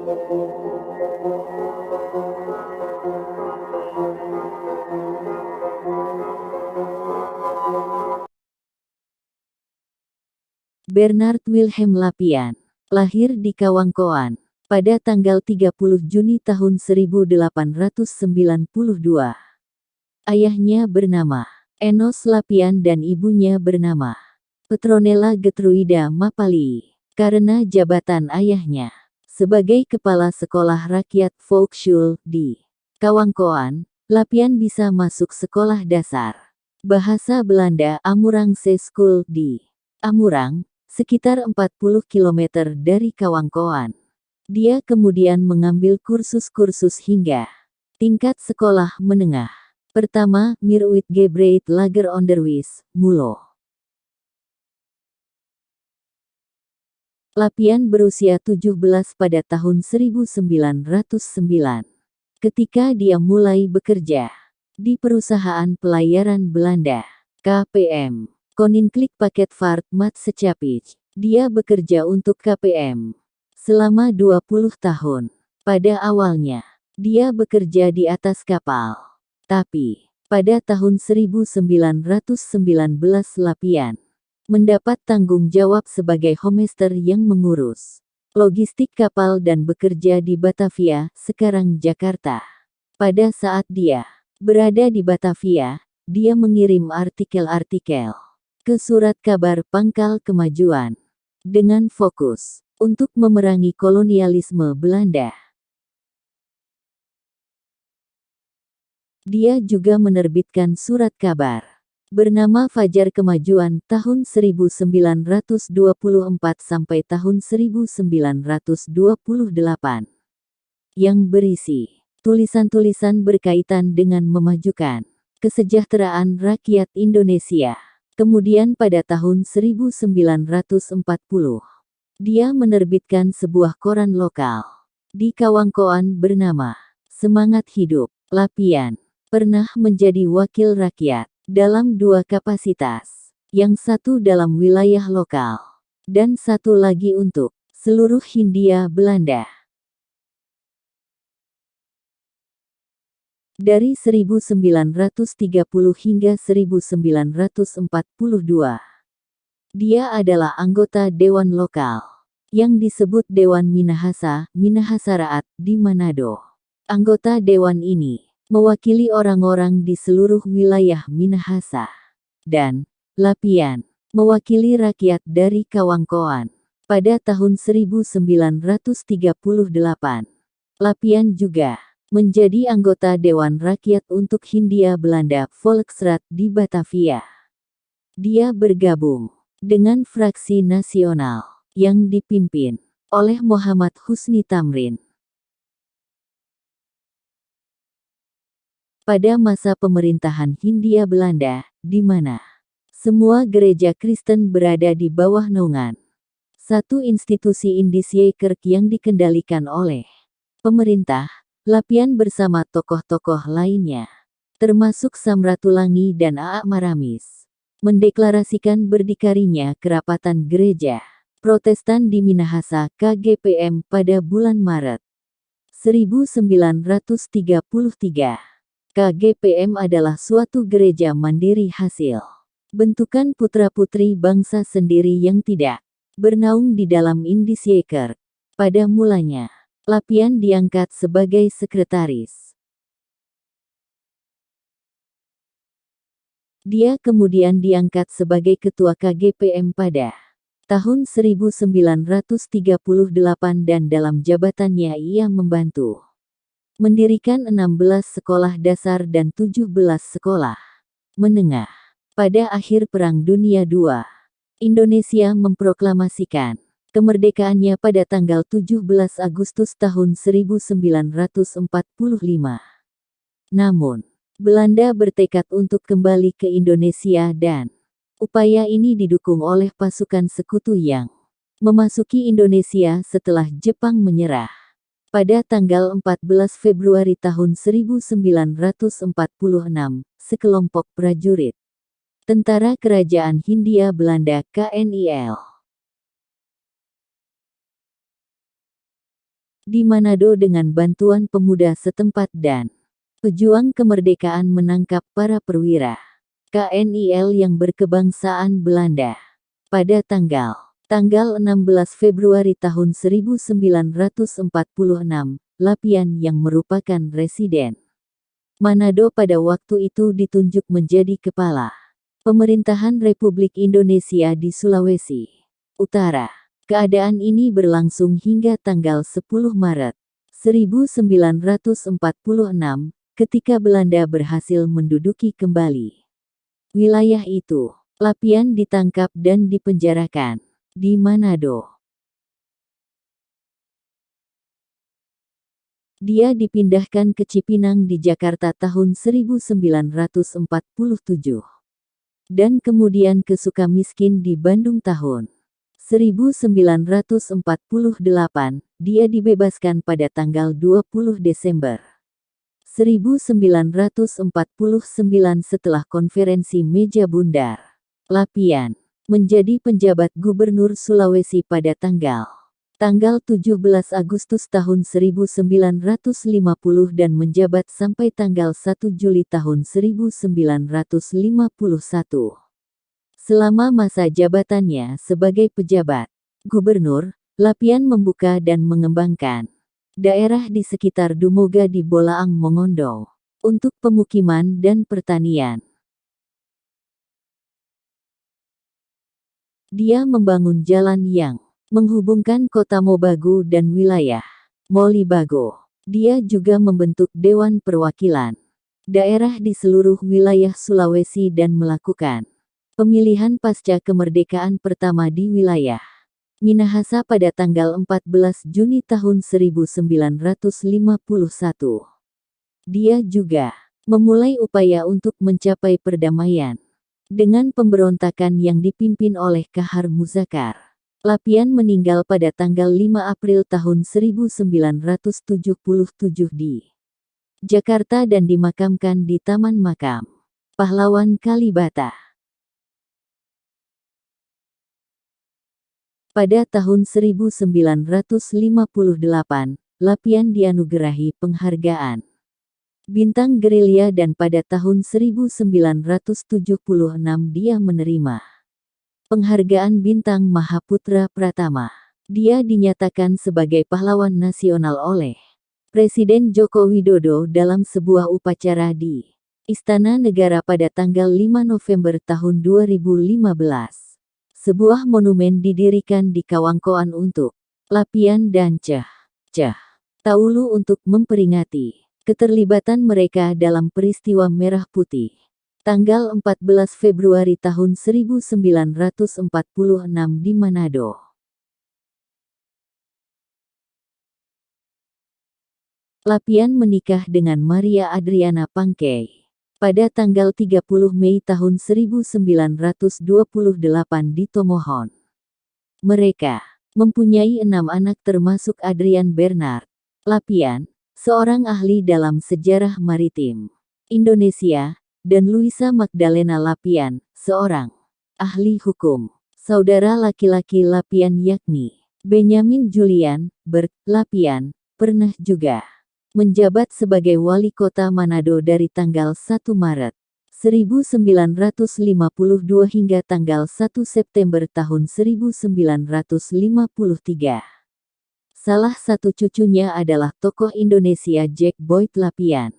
Bernard Wilhelm Lapian, lahir di Kawangkoan pada tanggal 30 Juni tahun 1892. Ayahnya bernama Enos Lapian dan ibunya bernama Petronella Getruida Mapali. Karena jabatan ayahnya sebagai kepala sekolah rakyat Volksschule di Kawangkoan, Lapian bisa masuk sekolah dasar bahasa Belanda Amurangse School di Amurang, sekitar 40 km dari Kawangkoan. Dia kemudian mengambil kursus-kursus hingga tingkat sekolah menengah pertama Mirwitgebreid Lager Onderwijs, Mulo. Lapian berusia 17 pada tahun 1909, ketika dia mulai bekerja di perusahaan pelayaran Belanda, KPM, Koninklijk Paketvaart Maatschappij. Dia bekerja untuk KPM selama 20 tahun. Pada awalnya, dia bekerja di atas kapal. Tapi, pada tahun 1919 Lapian mendapat tanggung jawab sebagai homester yang mengurus logistik kapal dan bekerja di Batavia, sekarang Jakarta. Pada saat dia berada di Batavia, dia mengirim artikel-artikel ke surat kabar Pangkal Kemajuan dengan fokus untuk memerangi kolonialisme Belanda. Dia juga menerbitkan surat kabar bernama Fajar Kemajuan tahun 1924 sampai tahun 1928 yang berisi tulisan-tulisan berkaitan dengan memajukan kesejahteraan rakyat Indonesia. Kemudian pada tahun 1940, dia menerbitkan sebuah koran lokal di Kawangkoan bernama Semangat Hidup. Lapian pernah menjadi wakil rakyat dalam dua kapasitas, yang satu dalam wilayah lokal, dan satu lagi untuk seluruh Hindia Belanda. Dari 1930 hingga 1942, dia adalah anggota Dewan Lokal, yang disebut Dewan Minahasa, Minahasaraat, di Manado. Anggota Dewan ini mewakili orang-orang di seluruh wilayah Minahasa. Dan Lapian mewakili rakyat dari Kawangkoan. Pada tahun 1938, Lapian juga menjadi anggota Dewan Rakyat untuk Hindia Belanda Volksraad di Batavia. Dia bergabung dengan fraksi nasional yang dipimpin oleh Muhammad Husni Tamrin. Pada masa pemerintahan Hindia Belanda, di mana semua gereja Kristen berada di bawah naungan satu institusi Indische Kerk yang dikendalikan oleh pemerintah, Lapian bersama tokoh-tokoh lainnya, termasuk Samratulangi dan A.A. Maramis, mendeklarasikan berdikarinya kerapatan gereja Protestan di Minahasa KGPM pada bulan Maret 1933. KGPM adalah suatu gereja mandiri hasil bentukan putra-putri bangsa sendiri yang tidak bernaung di dalam Indische Kerk. Pada mulanya, Lapian diangkat sebagai sekretaris. Dia kemudian diangkat sebagai ketua KGPM pada tahun 1938 dan dalam jabatannya ia membantu mendirikan 16 sekolah dasar dan 17 sekolah menengah. Pada akhir Perang Dunia II, Indonesia memproklamasikan kemerdekaannya pada tanggal 17 Agustus tahun 1945. Namun, Belanda bertekad untuk kembali ke Indonesia dan upaya ini didukung oleh pasukan sekutu yang memasuki Indonesia setelah Jepang menyerah. Pada tanggal 14 Februari tahun 1946, sekelompok prajurit Tentara Kerajaan Hindia Belanda KNIL di Manado dengan bantuan pemuda setempat dan pejuang kemerdekaan menangkap para perwira KNIL yang berkebangsaan Belanda. Pada tanggal 16 Februari tahun 1946, Lapian yang merupakan residen Manado pada waktu itu ditunjuk menjadi kepala pemerintahan Republik Indonesia di Sulawesi Utara. Keadaan ini berlangsung hingga tanggal 10 Maret 1946, ketika Belanda berhasil menduduki kembali wilayah itu. Lapian ditangkap dan dipenjarakan di Manado. Dia dipindahkan ke Cipinang di Jakarta tahun 1947 dan kemudian ke Sukamiskin di Bandung tahun 1948. Dia dibebaskan pada tanggal 20 Desember 1949 setelah konferensi meja bundar. Lapian menjadi penjabat gubernur Sulawesi pada tanggal 17 Agustus tahun 1950 dan menjabat sampai tanggal 1 Juli tahun 1951. Selama masa jabatannya sebagai pejabat gubernur, Lapian membuka dan mengembangkan daerah di sekitar Dumoga di Bolaang Mongondo untuk pemukiman dan pertanian. Dia membangun jalan yang menghubungkan kota Mobagu dan wilayah Molibago. Dia juga membentuk Dewan Perwakilan daerah di seluruh wilayah Sulawesi dan melakukan pemilihan pasca kemerdekaan pertama di wilayah Minahasa pada tanggal 14 Juni tahun 1951. Dia juga memulai upaya untuk mencapai perdamaian dengan pemberontakan yang dipimpin oleh Kahar Muzakar. Lapian meninggal pada tanggal 5 April tahun 1977 di Jakarta dan dimakamkan di Taman Makam Pahlawan Kalibata. Pada tahun 1958, Lapian dianugerahi penghargaan Bintang Gerilya dan pada tahun 1976 dia menerima penghargaan Bintang Mahaputra Pratama. Dia dinyatakan sebagai pahlawan nasional oleh Presiden Joko Widodo dalam sebuah upacara di Istana Negara pada tanggal 5 November tahun 2015. Sebuah monumen didirikan di Kawangkoan untuk Lapian dan Cah Taulu untuk memperingati keterlibatan mereka dalam peristiwa Merah Putih. Tanggal 14 Februari tahun 1946 di Manado. Lapian menikah dengan Maria Adriana Pangkei pada tanggal 30 Mei tahun 1928 di Tomohon. Mereka mempunyai 6 anak termasuk Adrian Bernard Lapian, seorang ahli dalam sejarah maritim Indonesia, dan Luisa Magdalena Lapian, seorang ahli hukum. Saudara laki-laki Lapian yakni Benyamin Julian Bert Lapian, pernah juga menjabat sebagai wali kota Manado dari tanggal 1 Maret 1952 hingga tanggal 1 September tahun 1953. Salah satu cucunya adalah tokoh Indonesia Jack Boyd Lapian.